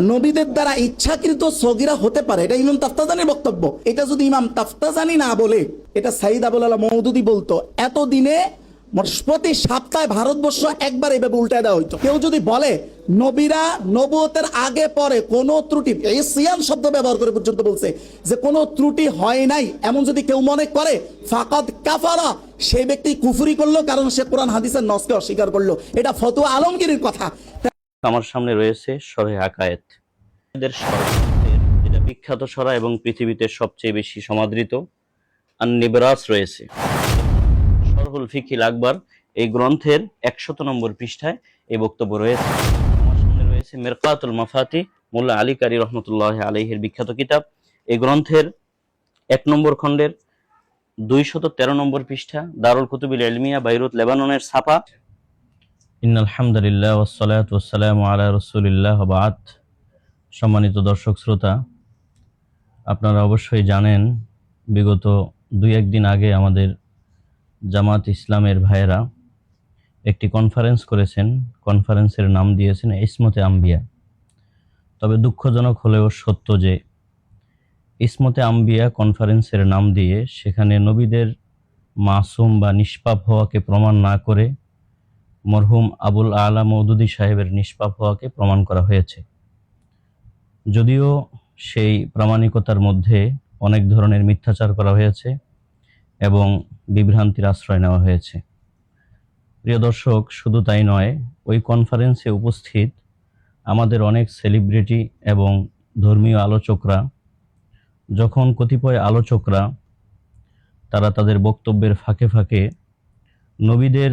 নবীদের দ্বারা ইচ্ছাকৃত সগীরা হতে পারে, এটা ইমাম তাফতাজানির বক্তব্য। এটা যদি ইমাম তাফতাজানি না বলে, এটা সাইদ আবুল আলা মওদুদি বলতো, এতদিনে প্রতি সপ্তাহে ভারতবর্ষ একবার এইভাবে উল্টায় দেওয়া হইতো। কেউ যদি বলে নবীরা নবুয়তের আগে পরে কোনো ত্রুটি, এই সিয়াম শব্দ ব্যবহার করে পর্যন্ত বলছে যে কোনো ত্রুটি হয় নাই, এমন যদি কেউ মনে করে, ফাকাদ কাফারা, সেই ব্যক্তি কুফরি করলো, কারণ সে কোরআন হাদিসের নসকে অস্বীকার করলো। এটা ফতোয়া আলমগীরের কথা। আমার সামনে রয়েছে শরহে আকায়েত, এদের যেটা বিখ্যাত সরা এবং পৃথিবীতে সবচেয়ে বেশি সমাদৃত আন-নিবরাস রয়েছে। শরহুল ফিকিল আকবর এই গ্রন্থের 100 নম্বর পৃষ্ঠায় এই বক্তব্য রয়েছে। আমার সামনে রয়েছে মিরকাতুল মাফাতি, মোল্লা আলী কারি রহমতুল্লাহ আলাইহির বিখ্যাত কিতাব। এই গ্রন্থের 1 নম্বর খণ্ডের 213 নম্বর পৃষ্ঠা, দারুল কুতুবিল ইলমিয়া, বাইরুত, লেবাননের ছাপা। ইন্নাল হামদুলিল্লাহ ওয়াসসালাতু ওয়াসসালামু আলা রাসূলিল্লাহ ওয়া বা'দ। সম্মানিত দর্শক শ্রোতা, আপনারা অবশ্যই জানেন বিগত 2-1 দিন আগে আমাদের জামাত ইসলামের ভাইয়েরা একটি কনফারেন্স করেছেন। কনফারেন্সের নাম দিয়েছেন ইসমতে আম্বিয়া। তবে দুঃখজনক হলেও সত্য যে ইসমতে আম্বিয়া কনফারেন্সের নাম দিয়ে সেখানে নবীদের মাসুম বা নিষ্পাপ হওয়াকে প্রমাণ না করে মরহুম আবুল আলা মওদুদি সাহেবের নিষ্পাপ হওয়াকে প্রমাণ করা হয়েছে। যদিও সেই প্রামাণিকতার মধ্যে অনেক ধরনের মিথ্যাচার করা হয়েছে এবং বিভ্রান্তির আশ্রয় নেওয়া হয়েছে। প্রিয় দর্শক, শুধু তাই নয়, ওই কনফারেন্সে উপস্থিত আমাদের অনেক সেলিব্রিটি এবং ধর্মীয় আলোচকরা, যখন কতিপয় আলোচকরা তারা তাদের বক্তব্যের ফাঁকে ফাঁকে নবীদের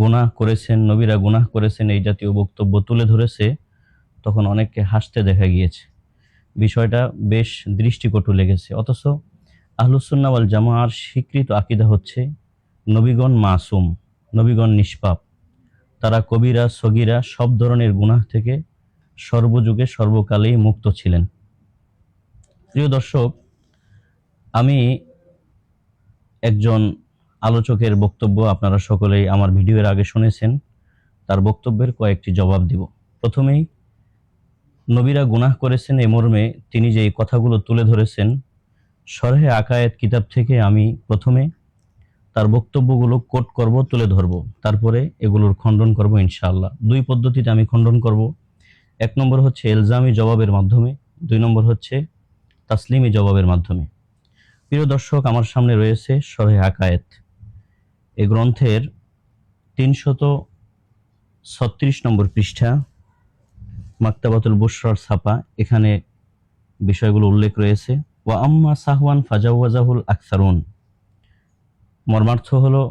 গুনাহ করেছেন, নবীরা গুনাহ করেছেন এই জাতীয় বক্তব্য তুলে ধরেছে, তখন অনেককে হাসতে দেখা গিয়েছে। বিষয়টা বেশ দৃষ্টিকটু লেগেছে। অথচ আহলুস সুন্নাহ ওয়াল জামাআর স্বীকৃত আকীদা হচ্ছে নবীগণ মাসুম, নবীগণ নিষ্পাপ, তারা কবিরা সগীরা সব ধরনের গুনাহ থেকে সর্বযুগে সর্বকালেই মুক্ত ছিলেন। প্রিয় দর্শক, আমি একজন আলোচকের বক্তব্য আপনারা সকলেই আমার ভিডিওর আগে শুনেছেন, তার বক্তব্যের কয়েকটি জবাব দিব। প্রথমেই নবীরা গুনাহ করেছেন এ মর্মে তিনি যে এই কথাগুলো তুলে ধরেছেন, শরহে আকায়েত কিতাব থেকে আমি প্রথমে তার বক্তব্যগুলো কোট করব, তুলে ধরব, তারপরে এগুলোর খণ্ডন করব ইনশাআল্লাহ। 2 পদ্ধতিতে আমি খণ্ডন করব। 1 নম্বর হচ্ছে ইলজামি জবাবের মাধ্যমে, 2 নম্বর হচ্ছে তাসলিমি জবাবের মাধ্যমে। প্রিয় দর্শক, আমার সামনে রয়েছে শরহে আকায়েত, এই গ্রন্থের 336 নম্বর পৃষ্ঠা, মাকতাবাতুল বুশরার ছাপা। এখানে বিষয়গুলো উল্লেখ রয়েছে। ওয়া আম্মা সাহওয়ান ফাজাওয়াজাহুল আকসারুন, মর্মার্থ হলো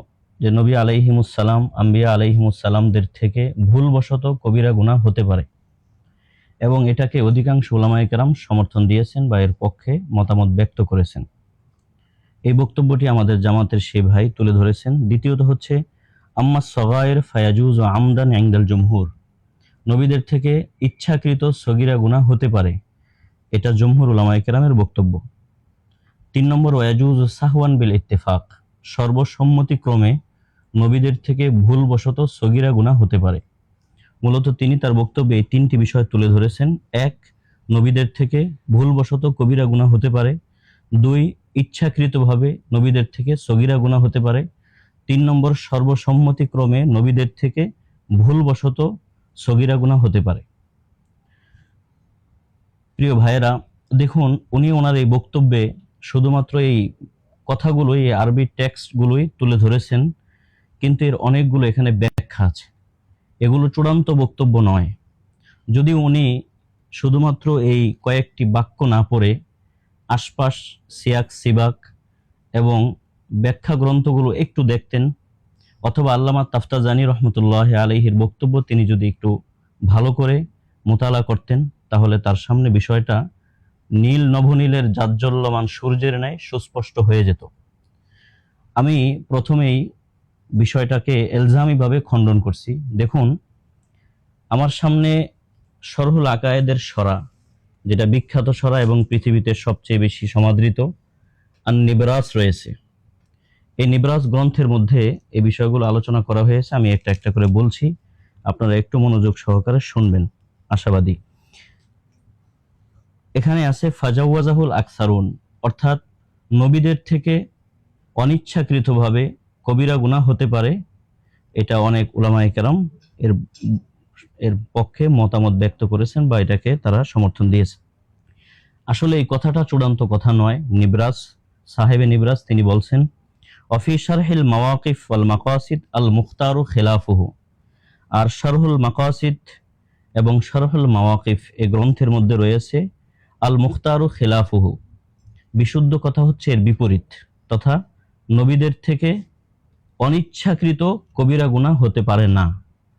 যে নবী আলাইহিমুসসালাম, আম্বিয়া আলাইহিমুসসালামদের থেকে ভুলবশত কবিরা গুনাহ হতে পারে, এবং এটাকে অধিকাংশ উলামায়ে কেরাম সমর্থন দিয়েছেন বা এর পক্ষে মতামত ব্যক্ত করেছেন। এই বক্তব্যটি আমাদের জামাতের সেই ভাই তুলে ধরেছেন। দ্বিতীয়ত হচ্ছে আম্মা সগায়ের ফায়াজুজ ও আমদান ইনদাল জমহুর, নবীদের থেকে ইচ্ছাকৃত সগীরা গুনাহ হতে পারে, এটা জমহুর উলামায়ে কেরামের বক্তব্য। 3 নম্বর ওয়াজুজ সাহওয়ান বিল ইত্তেফাক, সর্বসম্মতিক্রমে নবীদের থেকে ভুলবশত সগীরা গুনাহ হতে পারে। মূলত তিনি তার বক্তব্যে এই 3টি বিষয় তুলে ধরেছেন। 1, নবীদের থেকে ভুলবশত কবিরা গুনাহ হতে পারে। 2, ইচ্ছাকৃতভাবে নবীদের থেকে সগীরা গুনাহ হতে পারে। 3 নম্বর, সর্বসম্মতিক্রমে নবীদের থেকে ভুলবশত সগীরা গুনাহ হতে পারে। প্রিয় ভাইয়েরা, দেখুন, উনি ওনার এই বক্তব্যে শুধুমাত্র এই কথাগুলোই, এই আরবি টেক্সটগুলোই তুলে ধরেছেন, কিন্তু এর অনেকগুলো এখানে ব্যাখ্যা আছে। এগুলো চূড়ান্ত বক্তব্য নয়। যদি উনি শুধুমাত্র এই কয়েকটি বাক্য না পড়ে আশপাশ, সিয়াক সিবাক এবং ব্যাখ্যা গ্রন্থগুলো একটু দেখতেন, অথবা আল্লামা তাফতাজানি রহমতুল্লাহ আলাইহির বক্তব্য তিনি যদি একটু ভালো করে মোতালা করতেন, তাহলে তার সামনে বিষয়টা নীল নভনীলের জাজ্জল্যমান সূর্যের ন্যায় সুস্পষ্ট হয়ে যেত। আমি প্রথমেই বিষয়টাকে এলজামিভাবে খণ্ডন করছি। দেখুন, আমার সামনে শরহুল আকায়েদের সরা, যেটা বিখ্যাত সরা এবং পৃথিবীতে সবচেয়ে বেশি সমাদৃত আন-নিবরাস রয়েছে। এই নিবরাস গ্রন্থের মধ্যে এই বিষয়গুলো আলোচনা করা হয়েছে। আমি একটা একটা করে বলছি, আপনারা একটু মনোযোগ সহকারে শুনবেন, আশাবাদী। এখানে আছে ফাজাওয়াজাহুল আকসারুন, অর্থাৎ নবীদের থেকে অনিচ্ছাকৃতভাবে কবিরা গুনাহ হতে পারে। এটা অনেক উলামায়ে কেরাম এর এর পক্ষে মতামত ব্যক্ত করেছেন বা এটাকে তারা সমর্থন দিয়েছে। আসলে এই কথাটা চূড়ান্ত কথা নয়। নিবরাস সাহেবে নিবরাস তিনি বলছেন, অফি শারহিল মাওয়াকিফ ওয়াল মাকাসিদ আল মুখতারু খিলাফুহু, আর শারহুল মাকাসিদ এবং শারহুল মাওয়াকিফ এই গ্রন্থের মধ্যে রয়েছে আল মুখতারু খিলাফুহু, বিশুদ্ধ কথা হচ্ছে এর বিপরীত, তথা নবীদের থেকে অনিচ্ছাকৃত কবিরা গুনাহ হতে পারে না,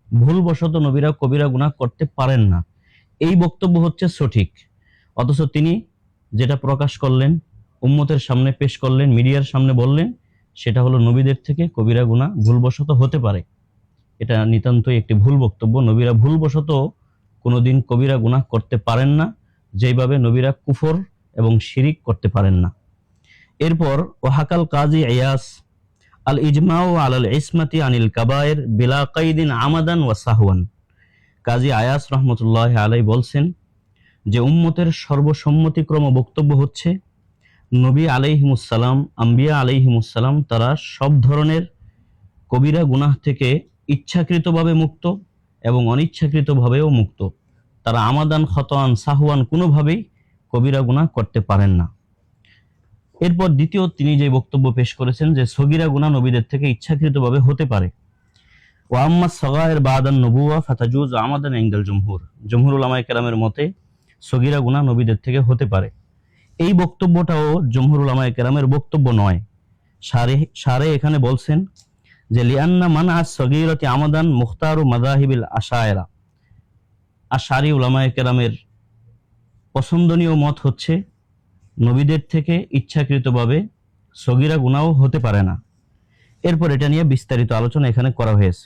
ভুলবশত নবীরা কবিরা গুনাহ করতে পারেন না, এই বক্তব্য হচ্ছে সঠিক। অথচ তিনি যেটা প্রকাশ করলেন, উম্মতের সামনে পেশ করলেন, মিডিয়ার সামনে বললেন, সেটা হলো নবীদের থেকে কবিরা গুনাহ ভুলবশত হতে পারে। এটা নিতান্তই একটি ভুল বক্তব্য। নবীরা ভুলবশত কোনোদিন কবিরা গুনাহ করতে পারেন না, যেভাবে নবীরা কুফর এবং শিরিক করতে পারেন না। এরপর ওয়াহাকাল কাজী ইয়াস আল ইজমাউ আলাল ইসমাতি আনিল কাবায়ের বিলা কাইদিন আমাদান ওয়া সাহওয়ান। কাজী আয়াস রহমতুল্লাহ আলাই বলছেন যে উম্মতের সর্বসম্মতিক্রম বক্তব্য হচ্ছে নবী আলাইহিমুসসালাম, আম্বিয়া আলাইহিমুসসালাম তারা সব ধরনের কবিরা গুনাহ থেকে ইচ্ছাকৃতভাবে মুক্ত এবং অনিচ্ছাকৃতভাবেও মুক্ত। তারা আমাদান, খতওয়ান, সাহওয়ান কোনোভাবেই কবিরা গুনাহ করতে পারেন না। এরপর দ্বিতীয় তিনি যে বক্তব্য পেশ করেছেন যে সগীরা গুনাহ নবীদের থেকে ইচ্ছাকৃতভাবে হতে পারে। ওয়া আম্মা সগায়ের বাদান নবুওয়া ফাতাজুজ আমাদান ইনদাল জমহুর, জমহুর উলামায়ে কেরামের মতে সগীরা গুনাহ নবীদের থেকে হতে পারে। এই বক্তব্যটাও জমহুর উলামায়ে কেরামের বক্তব্য নয়। সারে এখানে বলছেন যে লিআন্না মানআ সগীরাতি আমাদান মুখতারু মাযাহিবিল আশায়রা, আশারি উলামায়ে কেরামের পছন্দনীয় মত হচ্ছে নবীদের থেকে ইচ্ছাকৃতভাবে সগীরা গুনাহ হতে পারে না। এরপর এটা নিয়ে বিস্তারিত আলোচনা এখানে করা হয়েছে।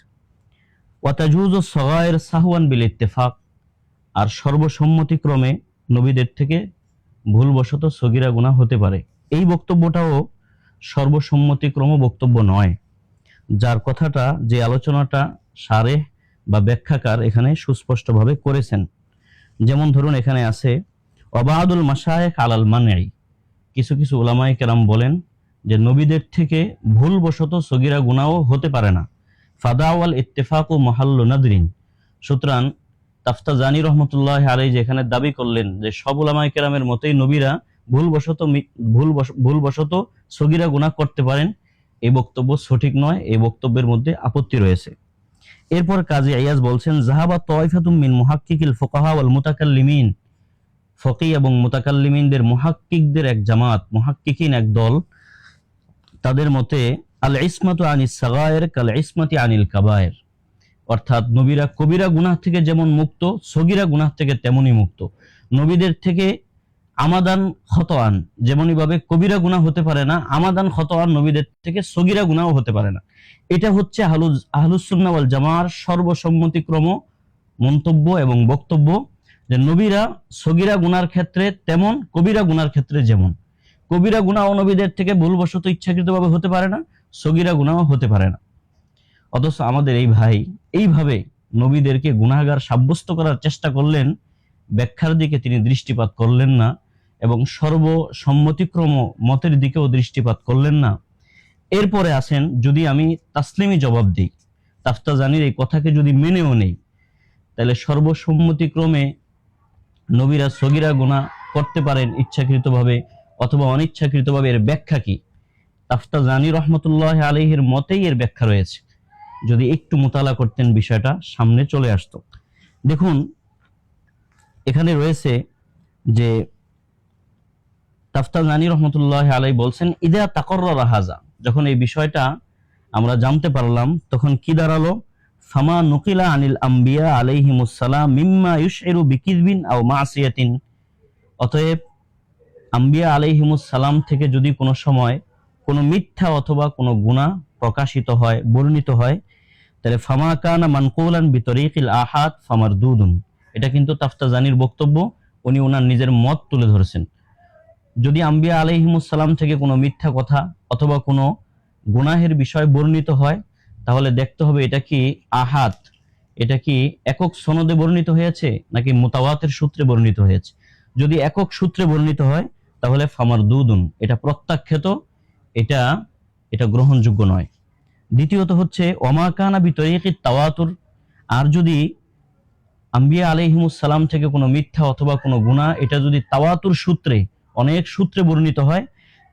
ওয়াতাজুজু সগায়ের সাহওয়ান বিল ইত্তেফাক, আর সর্বসম্মতিক্রমে নবীদের থেকে ভুলবশত সগীরা গুনাহ হতে পারে। এই বক্তব্যটাও সর্বসম্মতিক্রম বক্তব্য নয়, যার কথাটা যে আলোচনাটা শারেহ বা ব্যাখ্যাকার এখানে সুস্পষ্টভাবে করেছেন। যেমন ধরুন এখানে আছে ওয়াবাদুল মাশায়েখ আলাল মানঈ, কিছু কিছু উলামায়ে কেরাম বলেন যে নবীদের থেকে ভুলবশত সগীরা গুনাহ হতে পারে না। ফাদাওয়াল ইত্তেফাকু মাহাল্লু নাদরিন, সুতরাং তাফতাজানি রহমতুল্লাহ আলাইহি যেখানে দাবি করলেন যে সব উলামায়ে কেরামের মতেই নবীরা ভুলবশত সগীরা গুনাহ করতে পারেন, এই বক্তব্য সঠিক নয়, এই বক্তব্যের মধ্যে আপত্তি রয়েছে। এরপর কাজী আয়াজ বলছেন যাহাবা তায়ফাতুম মিন মুহাক্কিকিল ফুকাহা ওয়াল মুতাকাল্লিমিন, ফকি এবং মুতাকাল্লিমিনদের মুহাক্কিকদের এক জামাত, মুহাক্কিকিন এক দল, তাদের মতে আল ইসমাতু আনিস সাগায়ের কাল ইসমাতি আনিল কাবায়ের, অর্থাৎ নবীরা কবিরা গুনাহ থেকে যেমন মুক্ত, সগীরা গুনাহ থেকে তেমনই মুক্ত। নবীদের থেকে আমাদান, খতওয়ান যেমনই ভাবে কবিরা গুনাহ হতে পারে না, আমাদান খতওয়ান নবীদের থেকে সগীরা গুনাহ হতে পারে না। এটা হচ্ছে আহলুস সুন্নাহ ওয়াল জামাআর সর্বসম্মতিক্রম মন্তব্য এবং বক্তব্য, যে নবীরা সগীরা গুনার ক্ষেত্রে তেমন, কবিরা গুনার ক্ষেত্রে যেমন। কবিরা গুনাহ নবীদের থেকে ভুলবশত ইচ্ছাকৃতভাবে হতে পারে না, সগীরা গুনাহ হতে পারে না। অথচ আমাদের এই ভাই এইভাবে নবীদেরকে গুনাহগার সাব্যস্ত করার চেষ্টা করলেন, ব্যাখ্যার দিকে তিনি দৃষ্টিপাত করলেন না এবং সর্বসম্মতিক্রম মতের দিকেও দৃষ্টিপাত করলেন না। এরপরে আসেন, যদি আমি তাসলিমি জবাব দিই, তাফতাজানির এই কথাকে যদি মেনেও নেই, তাহলে সর্বসম্মতিক্রমে নবীরা সগীরা গুনাহ করতে পারেন ইচ্ছাকৃতভাবে অথবা অনিচ্ছাকৃতভাবে, এর ব্যাখ্যা কি? তাফতাজানি রহমতুল্লাহ আলাইহির মতেই এর ব্যাখ্যা রয়েছে। যদি একটু মুতালা করতেন বিষয়টা সামনে চলে আসতো। দেখুন এখানে রয়েছে যে তাফতাজানি রহমতুল্লাহ আলাইহি বলছেন ইদা তাকাররারা হাযা, যখন এই বিষয়টা আমরা জানতে পারলাম তখন কি দাঁড়ালো, ফামা নুকিলা আনিল আম্বিয়া আলাইহিমুস সালাম মিম্মা ইউশইরু বিকিযবিন আও মাসিয়াতিন, অতএব আম্বিয়া আলাইহিমুস সালাম থেকে যদি কোনো সময় কোনো মিথ্যা অথবা কোনো গুনাহ প্রকাশিত হয়, বর্ণিত হয়, তাহলে ফামা কানা মানকুলান বিতরিকিল আহাদ ফামারদুদুন, এটা কিন্তু তাফতাজানির বক্তব্য, উনি ওনার নিজের মত তুলে ধরেছেন। যদি আম্বিয়া আলাইহিমুস সালাম থেকে কোনো মিথ্যা কথা অথবা কোনো গুনাহের বিষয় বর্ণিত হয়, তাহলে দেখতে হবে এটা কি আহাদ, এটা কি একক সনদে বর্ণিত হয়েছে নাকি মুতাওয়াতির সূত্রে বর্ণিত হয়েছে। যদি একক সূত্রে বর্ণিত হয় তাহলে ফামার দুদুন, এটা প্রত্যাখ্যাত, এটা এটা গ্রহণযোগ্য নয়। দ্বিতীয়ত হচ্ছে ওমাকানা বিতরিকিত তাওয়াতুর, আর যদি আম্বিয়া আলাইহিমুস সালাম থেকে কোনো মিথ্যা অথবা কোনো গুনাহ এটা যদি তাওয়াতুর সূত্রে, অনেক সূত্রে বর্ণিত হয়,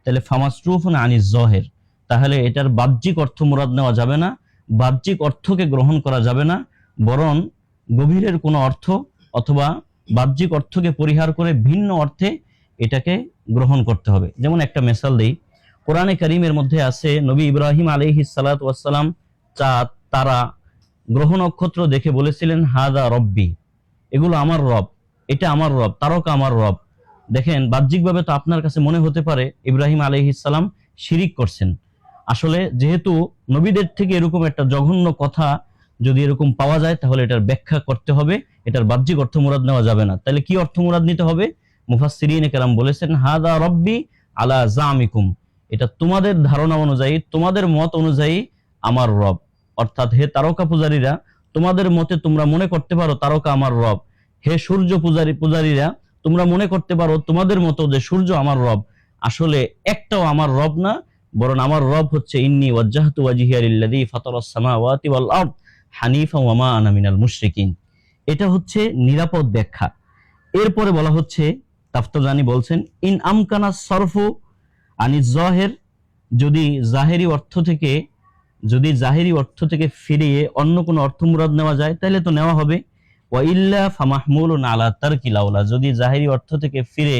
তাহলে ফামাসরুফুন আনিজ জহের, তাহলে এটার বাহ্যিক অর্থ মুরাদ নেওয়া যাবে না, বাহ্যিক অর্থকে গ্রহণ করা যাবে না, বরং গভীরের কোনো অর্থ অথবা বাহ্যিক অর্থকে পরিহার করে ভিন্ন অর্থে এটাকে গ্রহণ করতে হবে। যেমন একটা মেসাল দেই, কোরআনে কারীমের মধ্যে আছে নবী ইব্রাহিম আলাইহিস সালাতু ওয়াস সালাম চাঁদ, তারা, গ্রহ নক্ষত্র দেখে বলেছিলেন হাদা রব্বি, এগুলো আমার রব, এটা আমার রব, তারকা আমার রব। দেখেন বাহ্যিকভাবে তো আপনার কাছে মনে হতে পারে ইব্রাহিম আলাইহিস সালাম শিরিক করছেন। আসলে যেহেতু নবীদের থেকে এরকম একটা জঘন্য কথা যদি এরকম পাওয়া যায় তাহলে এটার ব্যাখ্যা করতে হবে, এটার বাহ্যিক অর্থ মুরাদ নেওয়া যাবে না। তাহলে কি অর্থ মুরাদ নিতে হবে? মুফাসসিরিনে কেরাম বলেছেন হাদা রব্বি আলা জামিকুম, এটা তোমাদের ধারণা অনুযায়ী, তোমাদের মত অনুযায়ী আমার রব, অর্থাৎ হে তারকা পূজারীরা, তোমাদের মতে তোমরা মনে করতে পারো তারকা আমার রব। হে সূর্য পূজারীরা, তোমরা মনে করতে পারো তোমাদের মতো যে সূর্য আমার রব, আসলে একটাও আমার রব না, বরং আমার রব হচ্ছে ইন্নী ওয়াজ্জাহতু ওয়াজহিয়া লিল্লাযী ফাতারাস সামাওয়াতি ওয়াল আরদ হানিফা ওয়া মা আনা মিনাল মুশরিকিন। এটা হচ্ছে নিরাপদ ব্যাখ্যা। এরপরে বলা হচ্ছে, তাফতাজানি বলছেন ইন আমকানা সরফু আনিজ জহের, যদি জাহেরি অর্থ থেকে ফিরিয়ে অন্য কোনো অর্থ মুরাদ নেওয়া যায় তাহলে তো নেওয়া হবে। ওয়া ইল্লা ফামাহমুলুন আলা তারকিল আওলা, যদি জাহেরি অর্থ থেকে ফিরে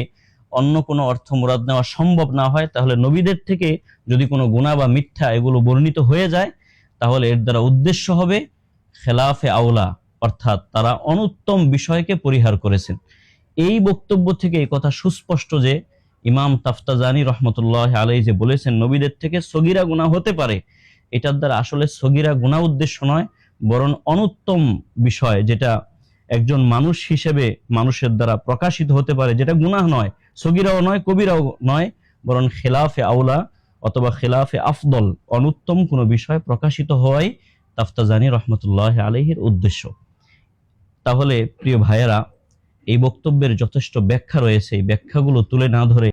অন্য কোনো অর্থ মুরাদ নেওয়া সম্ভব না হয় তাহলে নবীদের থেকে যদি কোনো গুনাহ বা মিথ্যা এগুলো বর্ণিত হয়ে যায় তাহলে এর দ্বারা উদ্দেশ্য হবে খেলাফে আওলা, অর্থাৎ তারা অনুত্তম বিষয়কে পরিহার করেছেন। এই বক্তব্য থেকে এই কথা সুস্পষ্ট যে ইমাম তাফতাজানি রহমতুল্লাহ আলাইহি যে বলেছেন নবীদের থেকে সগীরা গুনাহ হতে পারে, এটার দ্বারা আসলে সগীরা গুনাহ উদ্দেশ্য নয়, বরং অনুত্তম বিষয় যেটা একজন মানুষ হিসেবে মানুষের দ্বারা প্রকাশিত হতে পারে, যেটা গুনাহ নয়, সগীরাও নয়, কবিরাও নয়, বরং খেলাফে আওলা অথবা খেলাফে আফদল, অনুত্তম কোনো বিষয় প্রকাশিত হওয়াই তাফতাজানি রহমতুল্লাহ আলাইহির উদ্দেশ্য। তাহলে প্রিয় ভাইয়েরা, এই বক্তব্যের যথেষ্ট ব্যাখ্যা রয়েছে, এই ব্যাখ্যাগুলো তুলে না ধরে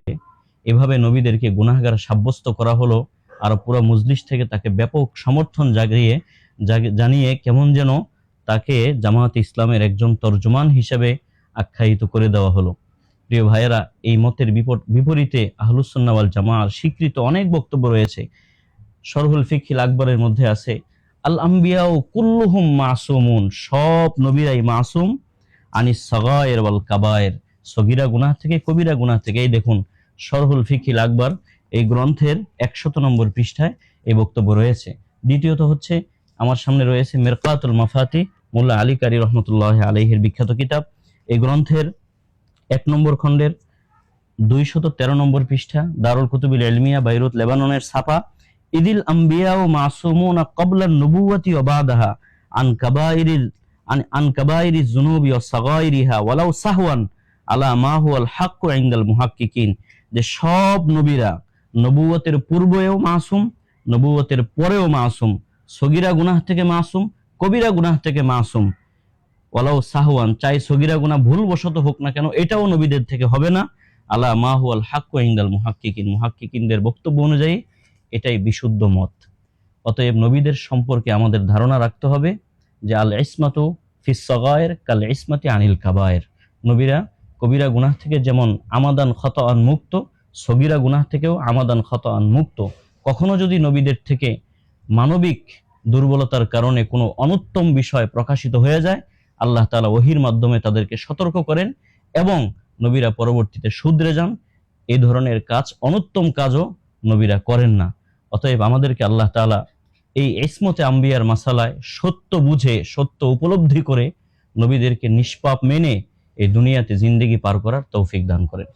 এভাবে নবীদেরকে গুনাহগার সাব্যস্ত করা হলো, আর পুরো মজলিস থেকে তাকে ব্যাপক সমর্থন জানিয়ে কেমন যেন তাকে জামায়াতে ইসলামের একজন তর্জমান হিসেবে আখ্যায়িত করে দেওয়া হলো। প্রিয় ভাইয়েরা, এই মতের বিপরীতে আহলুস সুন্নাহ ওয়াল জামাআর স্বীকৃত অনেক বক্তব্য রয়েছে। শরহুল ফিকহিল আকবরের মধ্যে আছে আল আম্বিয়াউ কুল্লুহুম মাসুমুন, সব নবীরাই মাসুম, আনিস সাগায়ের ওয়াল কাবায়ের, সগীরা গুনাহ থেকে কবিরা গুনাহ থেকে। এই দেখুন শরহুল ফিকহিল আকবর এই গ্রন্থের 100 নম্বর পৃষ্ঠায় এই বক্তব্য রয়েছে। দ্বিতীয়ত হচ্ছে আমার সামনে রয়েছে মিরকাতুল মাফাতি, মোল্লা আলী কারি রহমতুল্লাহ আলাইহির বিখ্যাত কিতাব। এই গ্রন্থের 1 নম্বর খণ্ডের 213 নম্বর পৃষ্ঠা, দারুল কুতুবিল ইলমিয়া বাইরুত লেবাননের ছাপা। ইদিল আম্বিয়াউ মাসুমুনা ক্বাবলা নুবুওয়াতি ওয়া বাদাহা আন কাবাইরিজ যুনুবি ওয়া সাগাইরিহা ওয়ালাউ সাহওয়ান আলা মা হুয়াল হাক্কু ইনদাল মুহাক্কিকিন, যে সব নবীরা নবুয়তের পূর্বেও মাসুম, নবুয়তের পরেও মাসুম, সগীরা গুনাহ থেকে মাসুম, কবিরা গুনাহ থেকে মাসুম, ওয়ালাউ সাহওয়ান, চাই সগীরা গুনাহ ভুলবশত হোক না কেন এটাও নবীদের থেকে হবে না, আলা মা হুয়াল হাক্কু ইনদাল মুহাক্কিকিন, মুহাক্কিকিনদের বক্তব্য অনুযায়ী এটাই বিশুদ্ধ মত। অতএব নবীদের সম্পর্কে আমাদের ধারণা রাখতে হবে যে আল ইসমাতু ফিস সাগায়ের কাল ইসমাতি আনিল কাবায়ের, নবীরা কবিরা গুনাহ থেকে যেমন আমাদান খতাআন মুক্ত, সগীরা গুনাহ থেকেও আমাদান খতাআন মুক্ত। কখনো যদি নবীদের থেকে মানবিক দুর্বলতার কারণে কোনো অনুত্তম বিষয় প্রকাশিত হয়ে যায়, আল্লাহ তাআলা ওহীর মাধ্যমে তাদেরকে সতর্ক করেন এবং নবীরা পরবর্তীতে শুধরে যান। এই ধরনের কাজ, অনুত্তম কাজও নবীরা করেন না। অতএব আমাদেরকে আল্লাহ তাআলা এই ইসমতে আম্বিয়ার মাসালায় সত্য বুঝে, সত্য উপলব্ধি করে নবীদেরকে নিষ্পাপ মেনে এই দুনিয়াতে জিন্দেগি পার করার তৌফিক দান করেন।